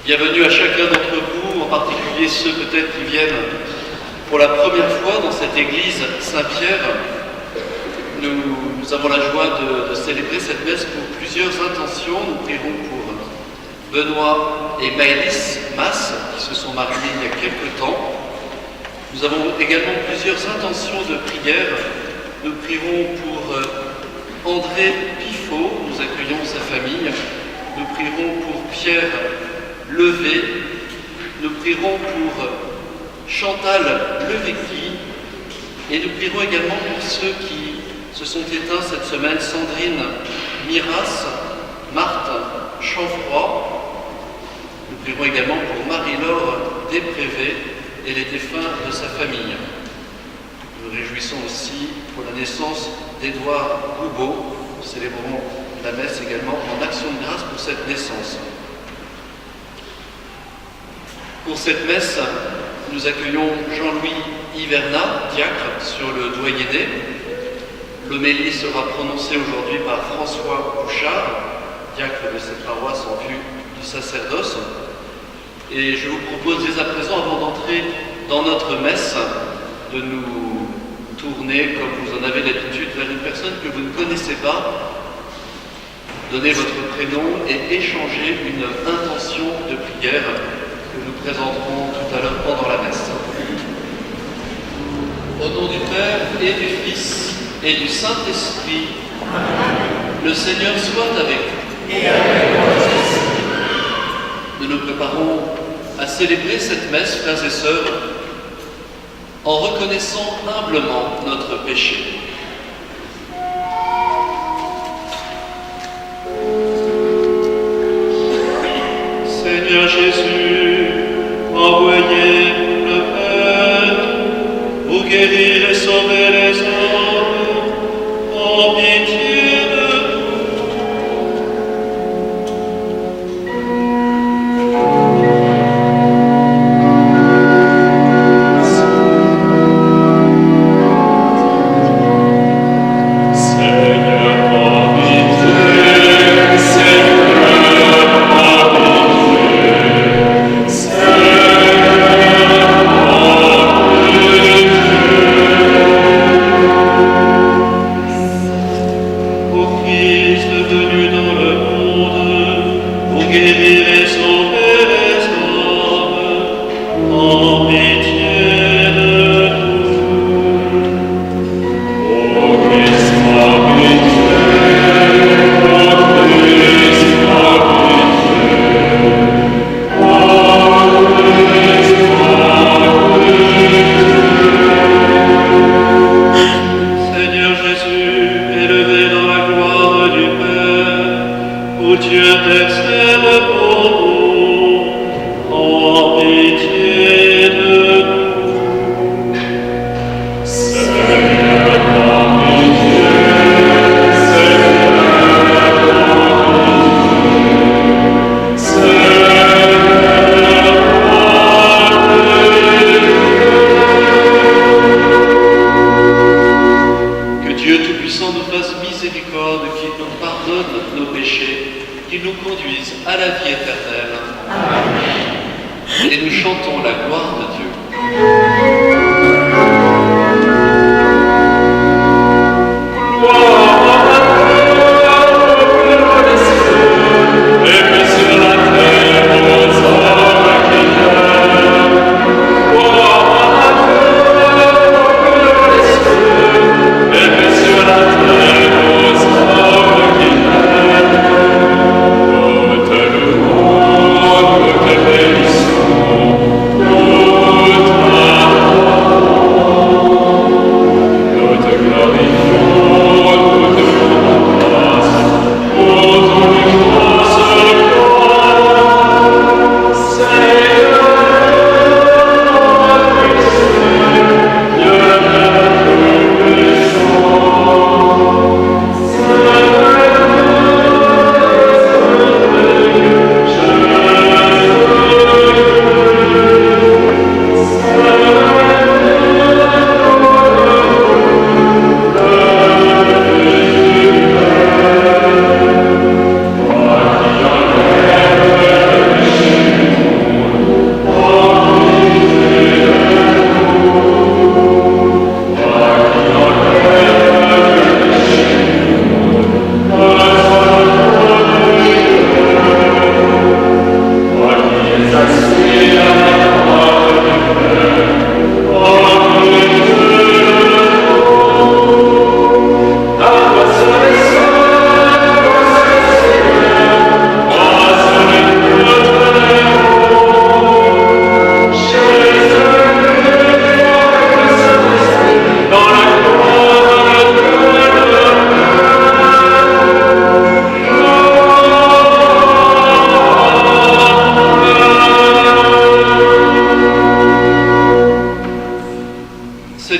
Bienvenue à chacun d'entre vous, en particulier ceux peut-être qui viennent pour la première fois dans cette église Saint-Pierre. Nous avons la joie de célébrer cette messe pour plusieurs intentions. Nous prierons pour Benoît et Maëlys Mas, qui se sont mariés il y a quelque temps. Nous avons également plusieurs intentions de prière. Nous prierons pour André Pifot, nous accueillons sa famille. Nous prierons pour Pierre Levé. Nous prierons pour Chantal Levecki. Et nous prierons également pour ceux qui se sont éteints cette semaine, Sandrine Miras, Marthe Chanfroy. Nous prierons également pour Marie-Laure Desprévé et les défunts de sa famille. Nous réjouissons aussi pour la naissance d'Édouard Roubaud. Nous célébrons la messe également en action de grâce pour cette naissance. Pour cette messe, nous accueillons Jean-Louis Hivernat, diacre, sur le doyenné. L'homélie sera prononcée aujourd'hui par François Bouchard, diacre de cette paroisse en vue du sacerdoce. Et je vous propose dès à présent, avant d'entrer dans notre messe, de nous tourner, comme vous en avez l'habitude, vers une personne que vous ne connaissez pas, donner votre prénom et échanger une intention de prière que nous présenterons tout à l'heure pendant la messe. Au nom du Père et du Fils et du Saint-Esprit, le Seigneur soit avec vous. Et avec votre esprit. Nous nous préparons à célébrer cette messe, frères et sœurs, en reconnaissant humblement notre péché. Seigneur Jésus, envoyez le Père pour guérir et sauver les hommes, en pitié de nous. Oh,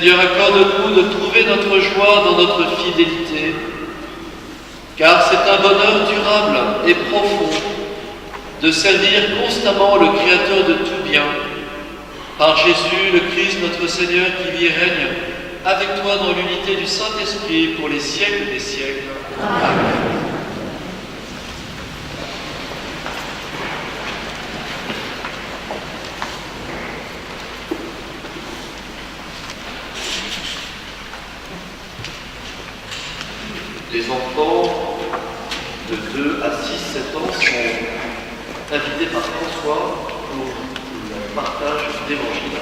Seigneur, accorde-nous de trouver notre joie dans notre fidélité, car c'est un bonheur durable et profond de servir constamment le Créateur de tout bien, par Jésus, le Christ, notre Seigneur, qui vit et règne avec toi dans l'unité du Saint-Esprit pour les siècles des siècles. Amen. Les enfants de 2 à 6-7 ans sont invités par François pour le partage d'évangile.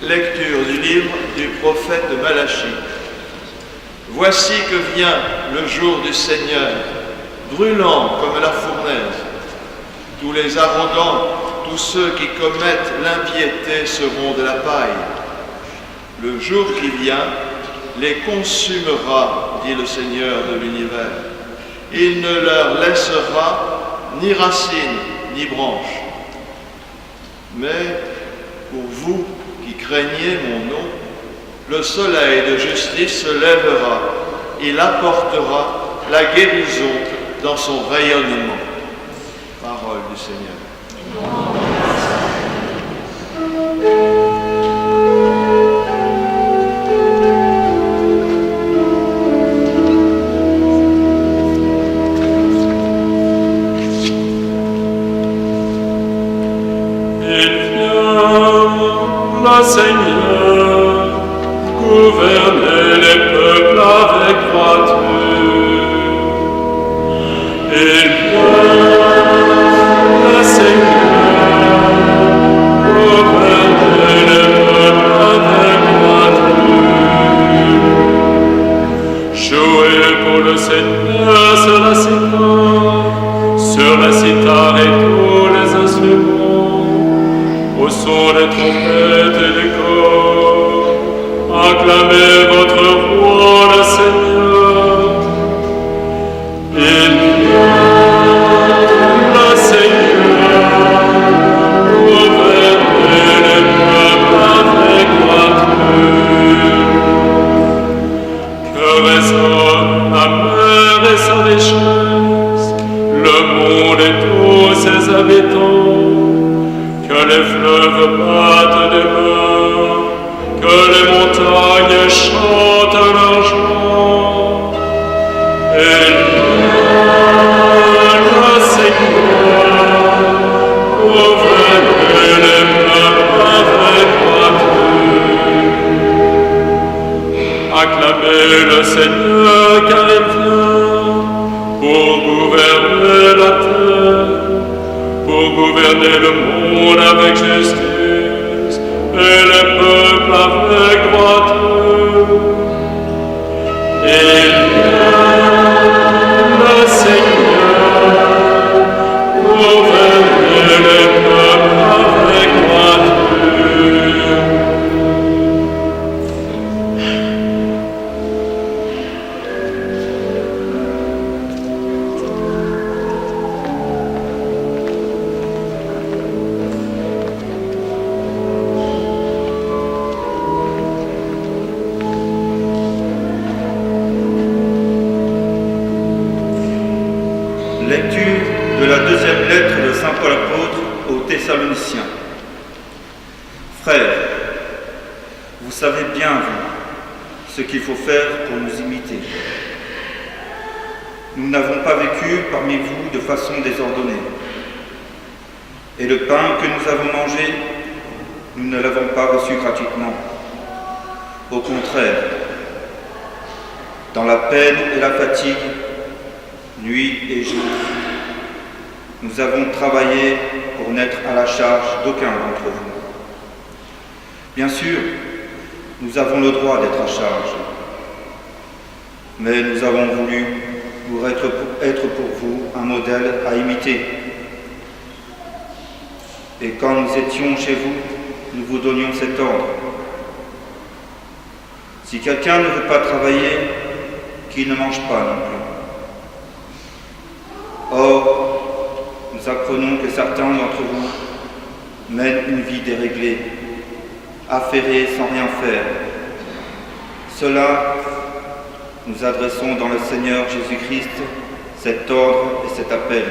Lecture du livre du prophète Malachie. Voici que vient le jour du Seigneur, brûlant comme la fournaise. Tous les arrogants, tous ceux qui commettent l'impiété seront de la paille. Le jour qui vient les consumera, dit le Seigneur de l'univers. Il ne leur laissera ni racines ni branches. Mais pour vous qui craignez mon nom, le soleil de justice se lèvera, il apportera la guérison dans son rayonnement. Parole du Seigneur. Seigneur, gouvernez les peuples avec droiture. Il vient, le Seigneur, gouvernez les peuples avec droiture. Jouez pour le Seigneur sur la cithare et tous les instruments, au son des trompettes et des corps, acclamez votre roi, le Seigneur. Il vient, le Seigneur, gouvernez les peuples avec droiture. Que résonne la mer et sa richesse, le monde et tous ses habitants. Que les fleuves battent des mains, que les montagnes chantent leur joie. Et le Seigneur, gouvernez les peuples avec droiture. Acclamez le Seigneur car il vient pour gouverner la terre, pour gouverner le monde avec justice et les peuples avec droiture. Il vient, le Seigneur, gouverner les peuples avec droiture. Lecture de la deuxième lettre de saint Paul apôtre aux Thessaloniciens. Frères, vous savez bien, vous, ce qu'il faut faire pour nous imiter. Nous n'avons pas vécu parmi vous de façon désordonnée. Et le pain que nous avons mangé, nous ne l'avons pas reçu gratuitement. Au contraire, dans la peine et la fatigue, nuit et jour. Nous avons travaillé pour n'être à la charge d'aucun d'entre vous. Bien sûr, nous avons le droit d'être à charge, mais nous avons voulu être pour vous un modèle à imiter. Et quand nous étions chez vous, nous vous donnions cet ordre. Si quelqu'un ne veut pas travailler, qu'il ne mange pas non plus. Or, nous apprenons que certains d'entre vous mènent une vie déréglée, affairée sans rien faire. Cela, nous adressons dans le Seigneur Jésus-Christ cet ordre et cet appel.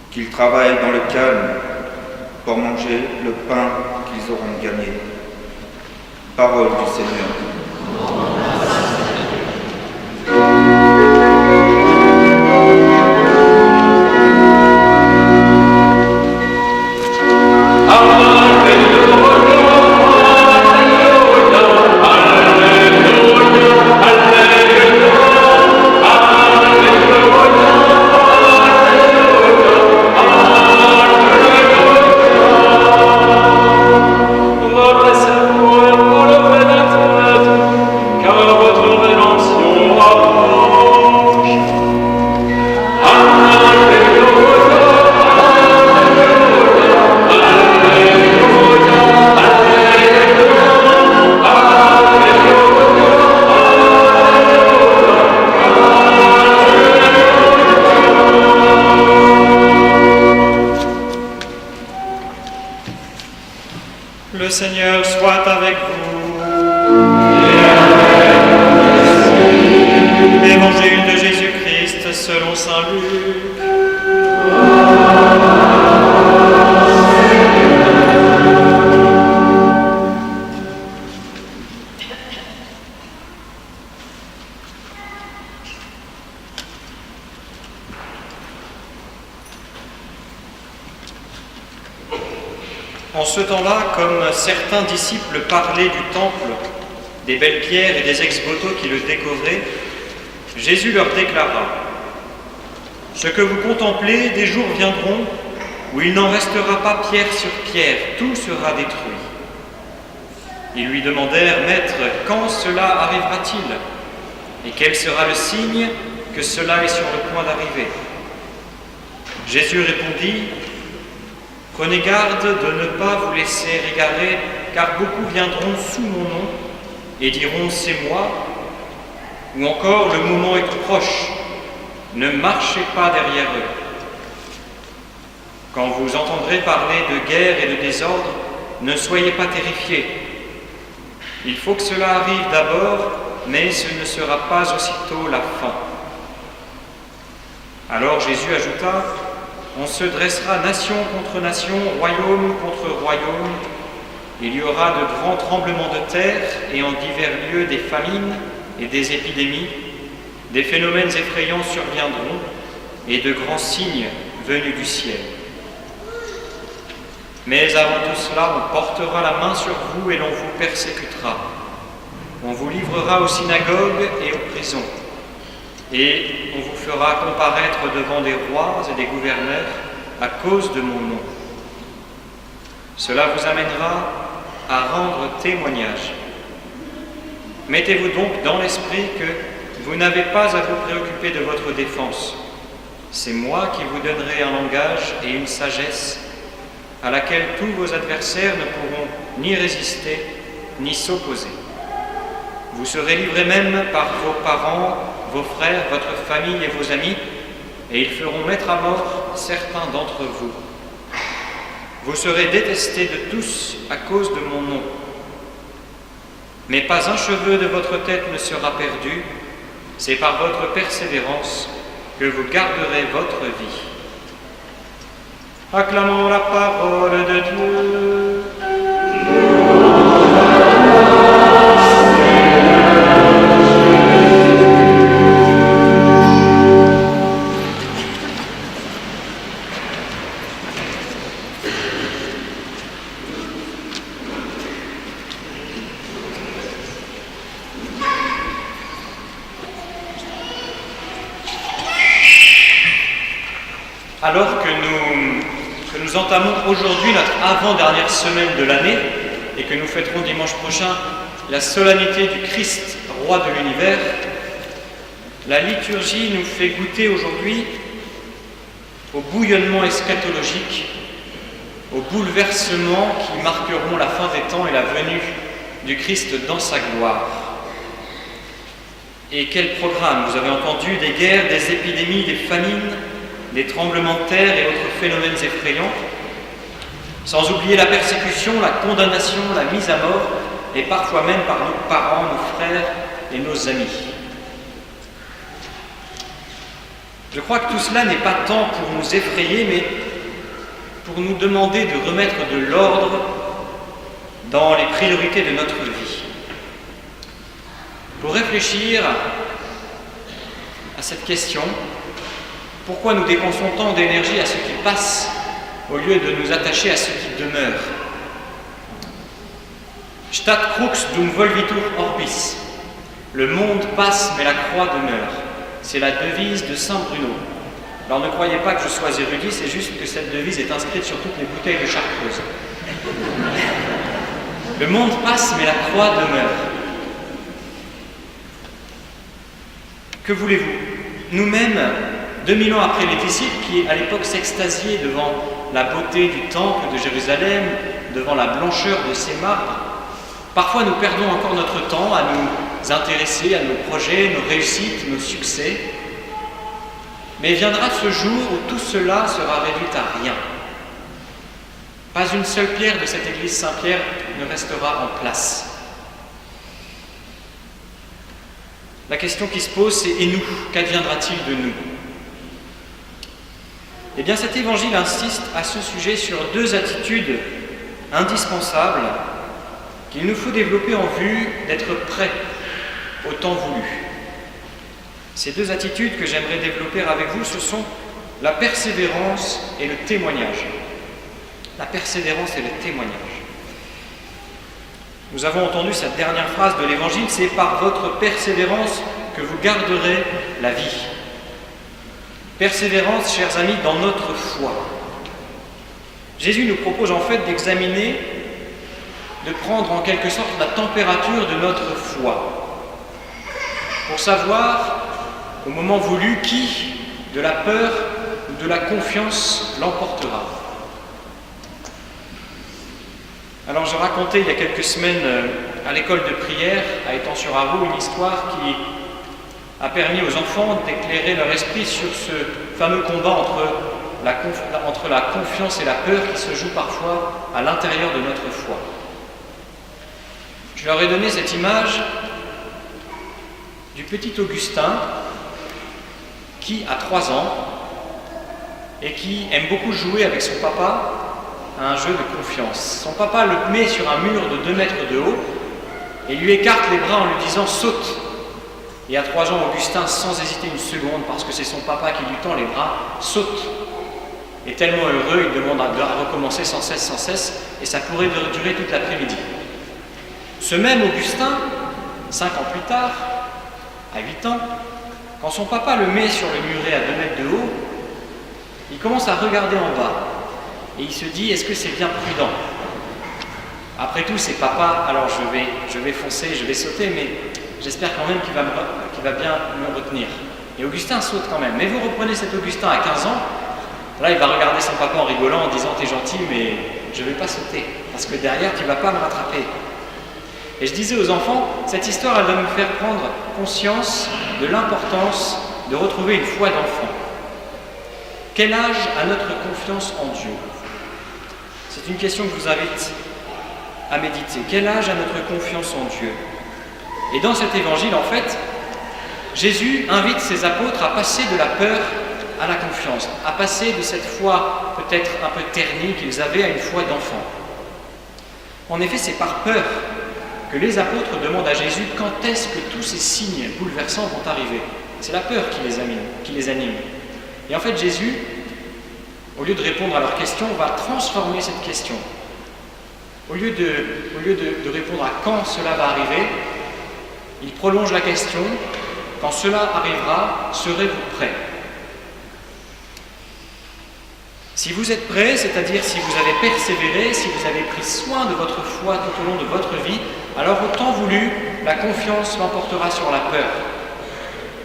Qu'ils travaillent dans le calme pour manger le pain qu'ils auront gagné. Parole du Seigneur. Le Seigneur soit avec vous. Évangile de Jésus-Christ selon saint Luc. En ce temps-là, comme certains disciples parlaient du temple, des belles pierres et des ex-voto qui le décoraient, Jésus leur déclara : « Ce que vous contemplez, des jours viendront où il n'en restera pas pierre sur pierre, tout sera détruit. » Ils lui demandèrent : « Maître, quand cela arrivera-t-il ? Et quel sera le signe que cela est sur le point d'arriver ?» Jésus répondit : « Prenez garde de ne pas vous laisser égarer, car beaucoup viendront sous mon nom et diront : c'est moi, ou encore le moment est proche, ne marchez pas derrière eux. Quand vous entendrez parler de guerre et de désordre, ne soyez pas terrifiés. Il faut que cela arrive d'abord, mais ce ne sera pas aussitôt la fin. » Alors Jésus ajouta : « On se dressera nation contre nation, royaume contre royaume. Il y aura de grands tremblements de terre et en divers lieux des famines et des épidémies. Des phénomènes effrayants surviendront et de grands signes venus du ciel. Mais avant tout cela, on portera la main sur vous et l'on vous persécutera. On vous livrera aux synagogues et aux prisons. Et on vous fera comparaître devant des rois et des gouverneurs à cause de mon nom. Cela vous amènera à rendre témoignage. Mettez-vous donc dans l'esprit que vous n'avez pas à vous préoccuper de votre défense. C'est moi qui vous donnerai un langage et une sagesse à laquelle tous vos adversaires ne pourront ni résister ni s'opposer. Vous serez livrés même par vos parents, vos frères, votre famille et vos amis, et ils feront mettre à mort certains d'entre vous. Vous serez détestés de tous à cause de mon nom. Mais pas un cheveu de votre tête ne sera perdu, c'est par votre persévérance que vous garderez votre vie. Acclamons la parole de Dieu. Alors que nous entamons aujourd'hui notre avant-dernière semaine de l'année et que nous fêterons dimanche prochain la solennité du Christ, roi de l'univers, la liturgie nous fait goûter aujourd'hui au bouillonnement eschatologique, aux bouleversements qui marqueront la fin des temps et la venue du Christ dans sa gloire. Et quel programme! Vous avez entendu des guerres, des épidémies, des famines, des tremblements de terre et autres phénomènes effrayants, sans oublier la persécution, la condamnation, la mise à mort, et parfois même par nos parents, nos frères et nos amis. Je crois que tout cela n'est pas tant pour nous effrayer, mais pour nous demander de remettre de l'ordre dans les priorités de notre vie. Pour réfléchir à cette question, pourquoi nous dépensons tant d'énergie à ce qui passe au lieu de nous attacher à ce qui demeure? Stat crux dum volvitur orbis. Le monde passe, mais la croix demeure. C'est la devise de Saint Bruno. Alors ne croyez pas que je sois érudit, c'est juste que cette devise est inscrite sur toutes les bouteilles de chartreuse. Le monde passe, mais la croix demeure. Que voulez-vous? Nous-mêmes, 2000 ans après les disciples, qui à l'époque s'extasiaient devant la beauté du temple de Jérusalem, devant la blancheur de ses marbres, parfois nous perdons encore notre temps à nous intéresser à nos projets, nos réussites, nos succès. Mais viendra ce jour où tout cela sera réduit à rien. Pas une seule pierre de cette église Saint-Pierre ne restera en place. La question qui se pose, c'est « Et nous, qu'adviendra-t-il de nous ?» Eh bien, cet évangile insiste à ce sujet sur deux attitudes indispensables qu'il nous faut développer en vue d'être prêts au temps voulu. Ces deux attitudes que j'aimerais développer avec vous, ce sont la persévérance et le témoignage. La persévérance et le témoignage. Nous avons entendu cette dernière phrase de l'Évangile, c'est « par votre persévérance que vous garderez la vie ». Persévérance, chers amis, dans notre foi. Jésus nous propose en fait d'examiner, de prendre en quelque sorte la température de notre foi, pour savoir, au moment voulu, qui, de la peur ou de la confiance, l'emportera. Alors, je racontais il y a quelques semaines à l'école de prière, à Étang-sur-Arroux, une histoire qui a permis aux enfants d'éclairer leur esprit sur ce fameux combat entre la confiance et la peur qui se joue parfois à l'intérieur de notre foi. Je leur ai donné cette image du petit Augustin qui a 3 ans et qui aime beaucoup jouer avec son papa à un jeu de confiance. Son papa le met sur un mur de 2 mètres de haut et lui écarte les bras en lui disant « saute ». Et à 3 ans, Augustin, sans hésiter une seconde, parce que c'est son papa qui lui tend les bras, saute. Et tellement heureux, il demande à recommencer sans cesse, et ça pourrait durer toute l'après-midi. Ce même Augustin, 5 ans plus tard, à 8 ans, quand son papa le met sur le muret à 2 mètres de haut, il commence à regarder en bas, et il se dit, est-ce que c'est bien prudent? Après tout, c'est papa, alors je vais foncer, je vais sauter, mais j'espère quand même qu'il va bien me retenir. Et Augustin saute quand même. Mais vous reprenez cet Augustin à 15 ans, là il va regarder son papa en rigolant, en disant « T'es gentil, mais je ne vais pas sauter, parce que derrière tu ne vas pas me rattraper. » Et je disais aux enfants, cette histoire elle doit nous faire prendre conscience de l'importance de retrouver une foi d'enfant. Quel âge a notre confiance en Dieu? C'est une question que je vous invite à méditer. Quel âge a notre confiance en Dieu? Et dans cet évangile, en fait, Jésus invite ses apôtres à passer de la peur à la confiance, à passer de cette foi peut-être un peu ternie qu'ils avaient à une foi d'enfant. En effet, c'est par peur que les apôtres demandent à Jésus quand est-ce que tous ces signes bouleversants vont arriver. C'est la peur qui les anime. Et en fait, Jésus, au lieu de répondre à leurs questions, va transformer cette question. Au lieu de répondre à quand cela va arriver, il prolonge la question, quand cela arrivera, serez-vous prêts? Si vous êtes prêts, c'est-à-dire si vous avez persévéré, si vous avez pris soin de votre foi tout au long de votre vie, alors au temps voulu, la confiance l'emportera sur la peur.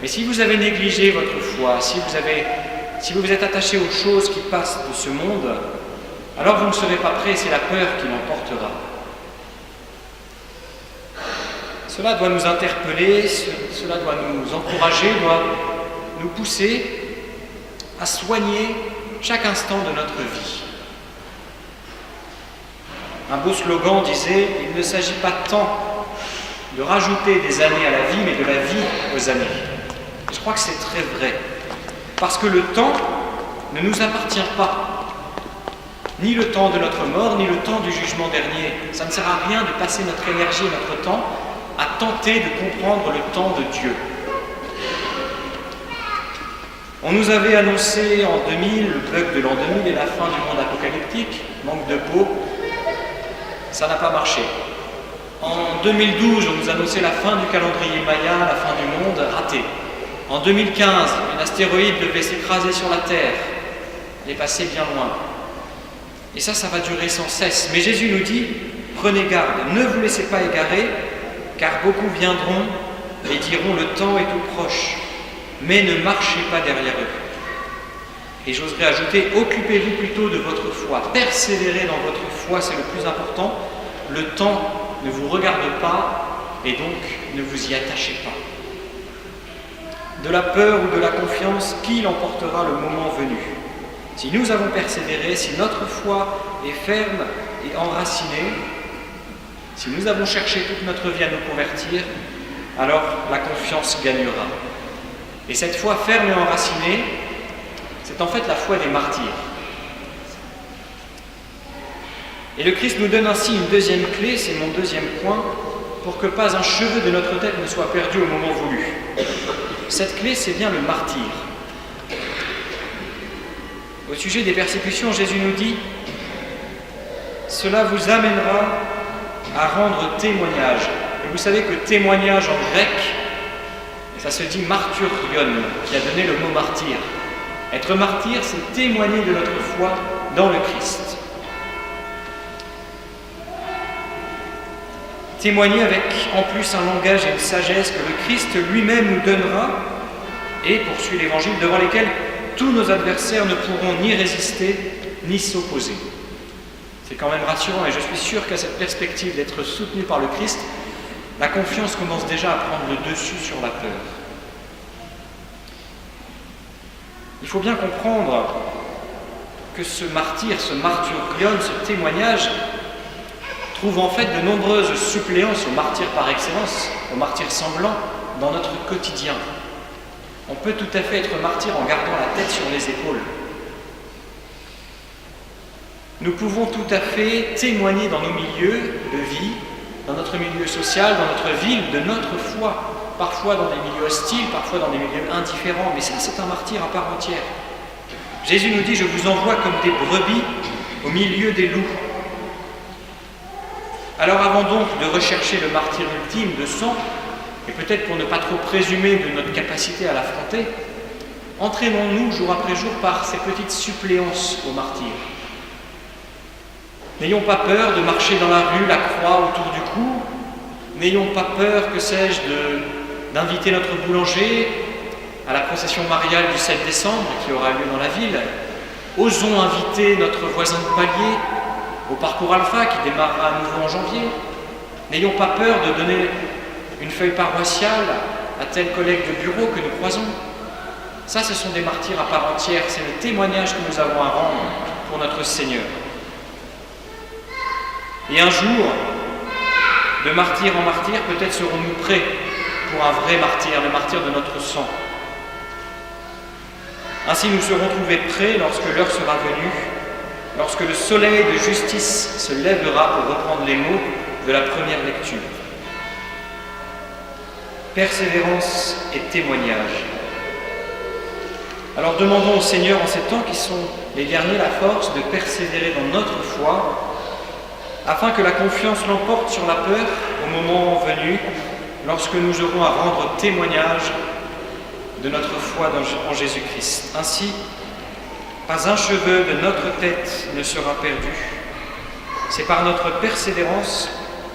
Mais si vous avez négligé votre foi, si vous vous êtes attaché aux choses qui passent de ce monde, alors vous ne serez pas prêts, c'est la peur qui l'emportera. Cela doit nous interpeller, cela doit nous encourager, doit nous pousser à soigner chaque instant de notre vie. Un beau slogan disait « Il ne s'agit pas tant de rajouter des années à la vie, mais de la vie aux années ». Je crois que c'est très vrai, parce que le temps ne nous appartient pas, ni le temps de notre mort, ni le temps du jugement dernier. Ça ne sert à rien de passer notre énergie et notre temps à tenter de comprendre le temps de Dieu. On nous avait annoncé en 2000, le bug de l'an 2000 et la fin du monde apocalyptique, manque de peau, ça n'a pas marché. En 2012, on nous annonçait la fin du calendrier Maya, la fin du monde, raté. En 2015, un astéroïde devait s'écraser sur la Terre, il est passé bien loin. Et ça va durer sans cesse. Mais Jésus nous dit, prenez garde, ne vous laissez pas égarer, car beaucoup viendront et diront le temps est tout proche. Mais ne marchez pas derrière eux. Et j'oserais ajouter, occupez-vous plutôt de votre foi, persévérez dans votre foi, c'est le plus important. Le temps ne vous regarde pas et donc ne vous y attachez pas. De la peur ou de la confiance, qui l'emportera le moment venu? Si nous avons persévéré, si notre foi est ferme et enracinée, si nous avons cherché toute notre vie à nous convertir, alors la confiance gagnera. Et cette foi ferme et enracinée, c'est en fait la foi des martyrs. Et le Christ nous donne ainsi une deuxième clé, c'est mon deuxième point, pour que pas un cheveu de notre tête ne soit perdu au moment voulu. Cette clé, c'est bien le martyr. Au sujet des persécutions, Jésus nous dit « Cela vous amènera à rendre témoignage. » Et vous savez que témoignage en grec, ça se dit martyrion, qui a donné le mot martyr. Être martyr, c'est témoigner de notre foi dans le Christ. Témoigner avec en plus un langage et une sagesse que le Christ lui-même nous donnera, et poursuit l'Évangile, devant lesquels tous nos adversaires ne pourront ni résister ni s'opposer. C'est quand même rassurant, et je suis sûr qu'à cette perspective d'être soutenu par le Christ, la confiance commence déjà à prendre le dessus sur la peur. Il faut bien comprendre que ce martyr, ce martyrion, ce témoignage, trouve en fait de nombreuses suppléances au martyr par excellence, au martyr sanglant, dans notre quotidien. On peut tout à fait être martyr en gardant la tête sur les épaules. Nous pouvons tout à fait témoigner dans nos milieux de vie, dans notre milieu social, dans notre ville, de notre foi, parfois dans des milieux hostiles, parfois dans des milieux indifférents, mais ça, c'est un martyr à part entière. Jésus nous dit « Je vous envoie comme des brebis au milieu des loups ». Alors avant donc de rechercher le martyr ultime de sang, et peut-être pour ne pas trop présumer de notre capacité à l'affronter, entraînons-nous jour après jour par ces petites suppléances au martyr. N'ayons pas peur de marcher dans la rue, la croix autour du cou. N'ayons pas peur, que sais-je, d'inviter notre boulanger à la procession mariale du 7 décembre qui aura lieu dans la ville. Osons inviter notre voisin de palier au parcours Alpha qui démarrera à nouveau en janvier. N'ayons pas peur de donner une feuille paroissiale à tel collègue de bureau que nous croisons. Ça, ce sont des martyrs à part entière. C'est le témoignage que nous avons à rendre pour notre Seigneur. Et un jour, de martyr en martyr, peut-être serons-nous prêts pour un vrai martyr, le martyr de notre sang. Ainsi, nous serons trouvés prêts lorsque l'heure sera venue, lorsque le soleil de justice se lèvera, pour reprendre les mots de la première lecture. Persévérance et témoignage. Alors demandons au Seigneur en ces temps qui sont les derniers la force de persévérer dans notre foi, afin que la confiance l'emporte sur la peur au moment venu, lorsque nous aurons à rendre témoignage de notre foi en Jésus-Christ. Ainsi, Pas un cheveu de notre tête ne sera perdu. C'est par notre persévérance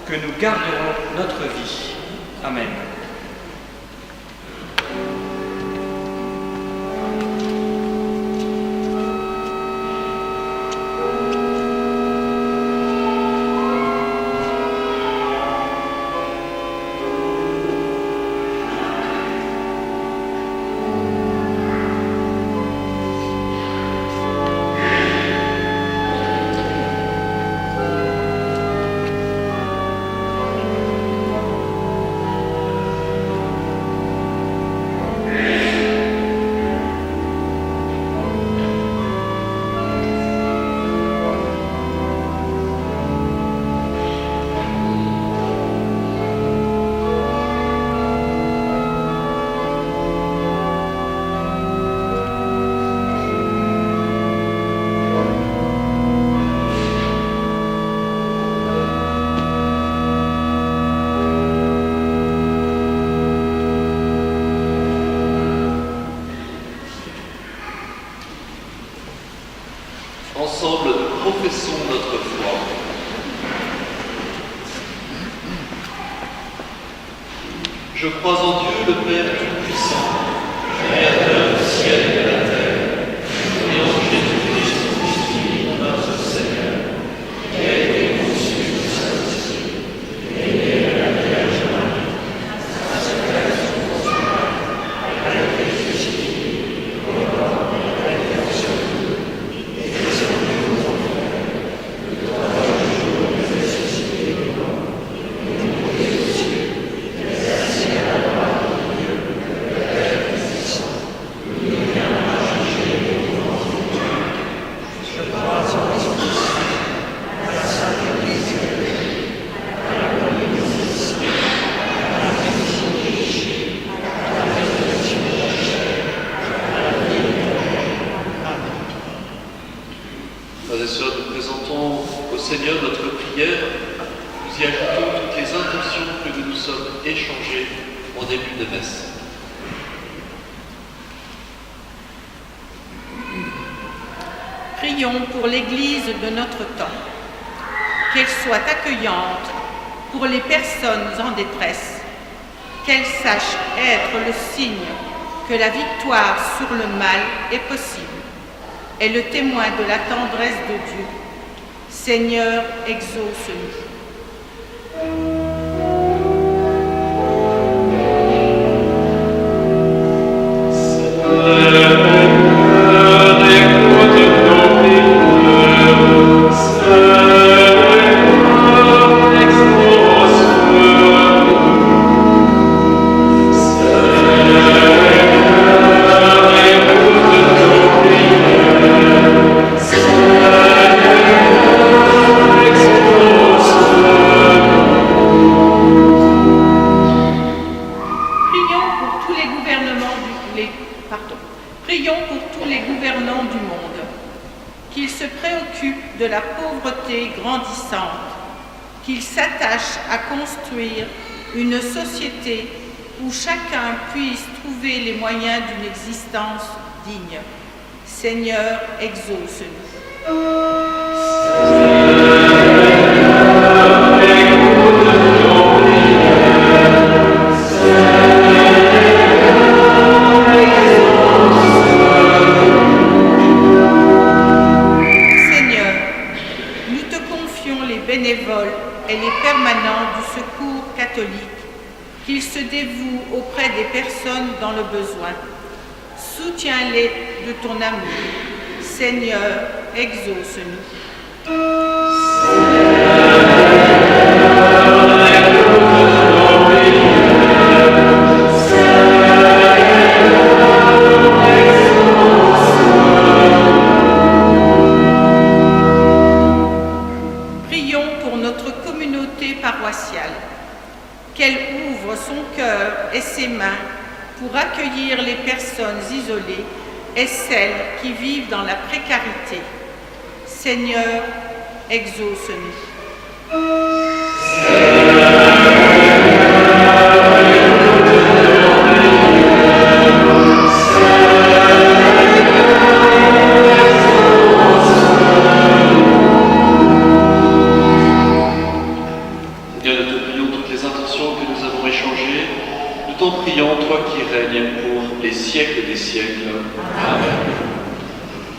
que nous garderons notre vie. Amen. Ensemble, nous professons notre foi. Je crois en Dieu, le Père Tout-Puissant, Créateur du ciel et de la terre, et en Jésus-Christ, son Fils, notre Seigneur, qui a été conçu du Saint-Esprit, et né de la Vierge Marie, à sa création conçue, a été crucifié, mort et a été enseveli, et descendu aux enfers, le troisième jour il est ressuscité des morts, il est monté aux cieux, il est assis à la droite de Dieu, le Père Tout-Puissant, il viendra juger les vivants et les morts. Je crois en Jésus-Christ, à la Sainte Église catholique, à la communion des saints, à la rémission des péchés, à la résurrection de la chair, à la vie éternelle. Amen. Frères et sœurs, nous présentons au Seigneur notre prière. Nous y ajoutons toutes les intentions que nous nous sommes échangées en début de messe. Prions pour l'Église de notre temps, qu'elle soit accueillante pour les personnes en détresse, qu'elle sache être le signe que la victoire sur le mal est possible, et le témoin de la tendresse de Dieu. Seigneur, exauce-nous. Prions pour tous les gouvernants du monde, qu'ils se préoccupent de la pauvreté grandissante, qu'ils s'attachent à construire une société où chacun puisse trouver les moyens d'une existence digne. Seigneur, exauce-nous. Bénévoles et les permanents du secours catholique, qu'ils se dévouent auprès des personnes dans le besoin. Soutiens-les de ton amour. Seigneur, exauce-nous. Qu'elle ouvre son cœur et ses mains pour accueillir les personnes isolées et celles qui vivent dans la précarité. Seigneur, exauce-nous. des siècles. Amen.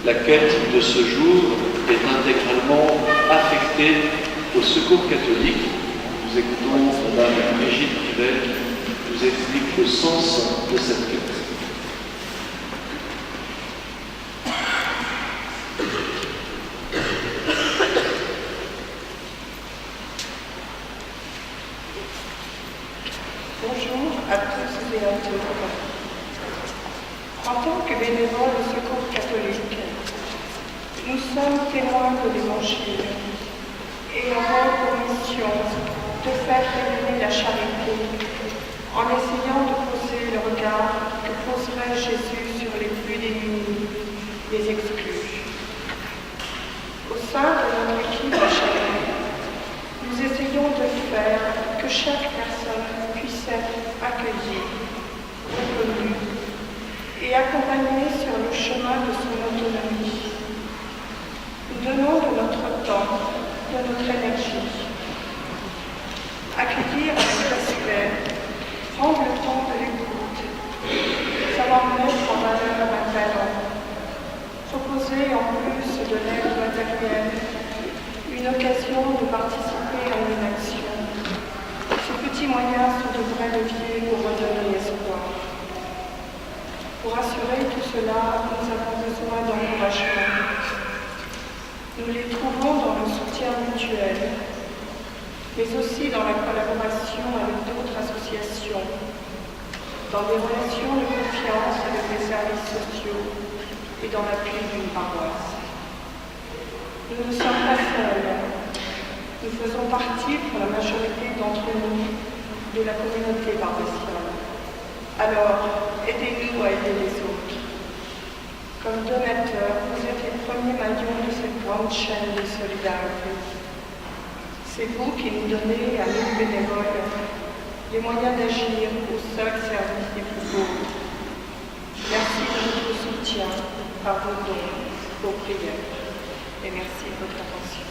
La quête de ce jour est intégralement affectée au Secours catholique. Nous écoutons Madame Brigitte Rivet qui nous explique le sens de cette quête. Bonjour à tous et à toutes. En tant que bénévoles au Secours catholique, nous sommes témoins de l'Évangile et avons pour mission de faire rayonner la charité en essayant de poser le regard que poserait Jésus sur les plus démunis, les exclus. Au sein de notre équipe à Chalais, nous essayons de faire que chaque personne puisse être accueillie, reconnue et accompagnée sur le chemin de son autonomie. Nous donnons de notre temps, de notre énergie. Accueillir avec respect, prendre le temps de l'écoute, savoir mettre en valeur un talent, proposer en plus de l'aide matérielle une occasion de participer à une action. Ces petits moyens sont de vrais leviers pour redonner espoir. Pour assurer tout cela, nous avons besoin d'encouragement. Nous les trouvons dans le soutien mutuel, mais aussi dans la collaboration avec d'autres associations, dans des relations de confiance avec les services sociaux et dans l'appui d'une paroisse. Nous ne sommes pas seuls. Nous faisons partie, pour la majorité d'entre nous, de la communauté paroissiale. Alors, aidez-nous à aider les autres. Comme donateurs, vous êtes les premiers maillons de cette grande chaîne de solidarité. C'est vous qui nous donnez, à nous bénévoles, les moyens d'agir au seul service des plus pauvres. Merci de votre soutien par vos dons, vos prières. Et merci de votre attention.